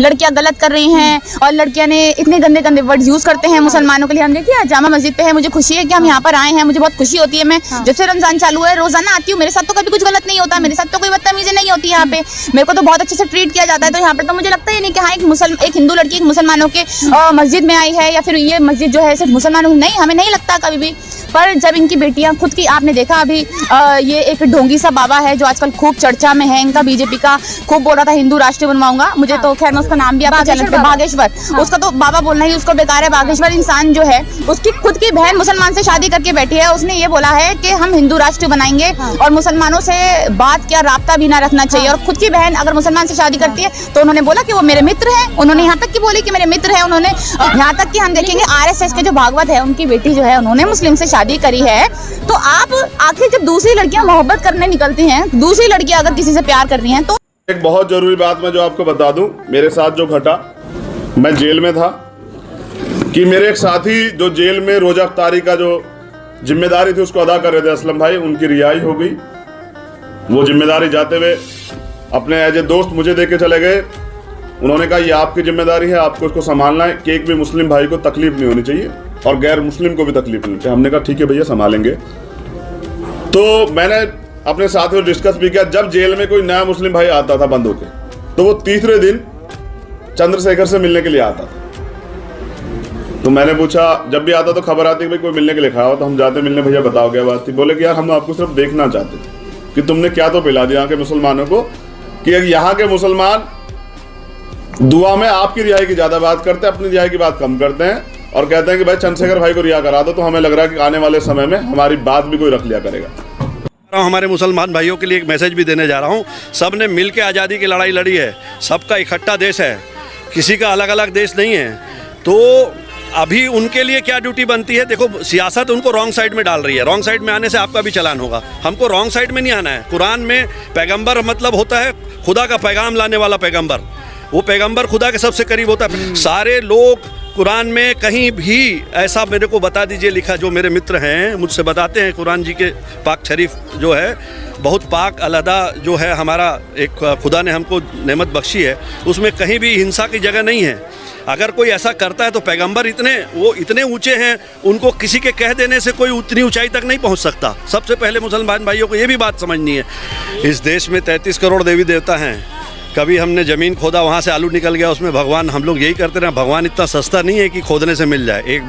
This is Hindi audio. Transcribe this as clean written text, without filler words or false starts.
लड़कियां गलत कर रही हैं और लड़कियां ने इतने गंदे गंदे वर्ड यूज करते हैं मुसलमानों के लिए। हम देखिए जामा मस्जिद पे है, मुझे खुशी है कि हम यहाँ पर आए हैं, मुझे बहुत खुशी होती है। मैं जब से रमजान चालू है रोजाना आती हूँ, मेरे साथ तो कभी कुछ गलत नहीं होता, मेरे साथ तो कोई बदतमीजी नहीं होती। यहाँ पे मेरे को तो बहुत अच्छे से ट्रीट किया जाता है। तो यहाँ पर तो मुझे लगता ही नहीं कि हाँ एक हिंदू लड़की एक मुसलमानों के मस्जिद में आई है या फिर ये मस्जिद जो है सिर्फ मुसलमानों की, नहीं, हमें नहीं लगता कभी भी। पर जब इनकी बेटियां खुद की, आपने देखा अभी ये एक ढोंगी सा बाबा है जो आजकल खूब चर्चा में है, इनका बीजेपी का खूब बोल रहा था हिंदू राष्ट्र बनवाऊंगा। मुझे तो खैर मैं उसका नाम भी आपके चैनल पे, बागेश्वर, उसका तो बाबा बोलना ही उसको बेकार है। बागेश्वर इंसान जो है उसकी खुद की बहन मुसलमान से शादी करके बैठी है, उसने ये बोला है कि हम हिंदू राष्ट्र बनाएंगे और मुसलमानों से बात क्या राब्ता भी ना रखना चाहिए। और खुद की बहन अगर मुसलमान से शादी करती है तो उन्होंने बोला कि वो मेरे मित्र हैं, उन्होंने यहाँ तक की बोली कि मेरे मित्र हैं। उन्होंने यहाँ तक कि हम देखेंगे RSS के जो भागवत है उनकी बेटी जो है उन्होंने मुस्लिम से शादी करी है। तो आप आखिर जब दूसरी लड़कियां मोहब्बत करने निकलती हैं, दूसरी लड़कियां अगर किसी से प्यार कर रही हैं तो एक बहुत जरूरी बात मैं जो आपको बता दूं, मेरे साथ जो घटा, मैं जेल में था कि मेरे एक साथी जो जेल में रोजा अफ्तारी का जो जिम्मेदारी थी उसको अदा कर रहे थे, असलम भाई, उनकी रिहाई हो गई। वो जिम्मेदारी जाते हुए अपने एज ए दोस्त मुझे दे के चले गए। उन्होंने कहा ये आपकी जिम्मेदारी है, आपको इसको संभालना है कि एक भी मुस्लिम भाई को तकलीफ नहीं होनी चाहिए और गैर मुस्लिम को भी तकलीफ नहीं होनी चाहिए। हमने कहा ठीक है भैया संभालेंगे। तो मैंने अपने साथियों डिस्कस भी किया, जब जेल में कोई नया मुस्लिम भाई आता था बंद होके तो वो तीसरे दिन चंद्रशेखर से मिलने के लिए आता था। तो मैंने पूछा, जब भी आता तो खबर आती कि भाई कोई मिलने के लिए खड़ा हो, तो हम जाते मिलने, भैया बताओ क्या बात थी। बोले कि यार हम आपको सिर्फ देखना चाहते थे कि तुमने क्या तो पिला दिया यहाँ के मुसलमानों को कि यहाँ के मुसलमान दुआ में आपकी रिहाई की ज्यादा बात करते हैं, अपनी रिहाई की बात कम करते हैं और कहते हैं कि भाई चंद्रशेखर भाई को रिहा करा दो। तो हमें लग रहा है कि आने वाले समय में हमारी बात भी कोई रख लिया करेगा। हमारे मुसलमान भाइयों के लिए एक मैसेज भी देने जा रहा हूँ। सब ने मिल के आज़ादी की लड़ाई लड़ी है, सबका इकट्ठा देश है, किसी का अलग अलग देश नहीं है। तो अभी उनके लिए क्या ड्यूटी बनती है? देखो सियासत उनको रॉन्ग साइड में डाल रही है, रॉन्ग साइड में आने से आपका भी चालान होगा। हमको रॉन्ग साइड में नहीं आना है। कुरान में पैगंबर मतलब होता है खुदा का पैगाम लाने वाला पैगंबर, वो पैगंबर खुदा के सबसे करीब होता है। सारे लोग कुरान में कहीं भी ऐसा मेरे को बता दीजिए लिखा, जो मेरे मित्र हैं मुझसे बताते हैं, कुरान जी के पाक शरीफ जो है बहुत पाक अलहदा जो है हमारा एक खुदा ने हमको नेमत बख्शी है, उसमें कहीं भी हिंसा की जगह नहीं है। अगर कोई ऐसा करता है तो पैगंबर इतने ऊंचे हैं, उनको किसी के कह देने से कोई उतनी ऊंचाई तक नहीं पहुंच सकता। सबसे पहले मुसलमान भाइयों को ये भी बात समझनी है, इस देश में 33 करोड़ देवी देवता हैं। कभी हमने ज़मीन खोदा, वहाँ से आलू निकल गया, उसमें भगवान, हम लोग यही करते रहे। भगवान इतना सस्ता नहीं है कि खोदने से मिल जाए। एक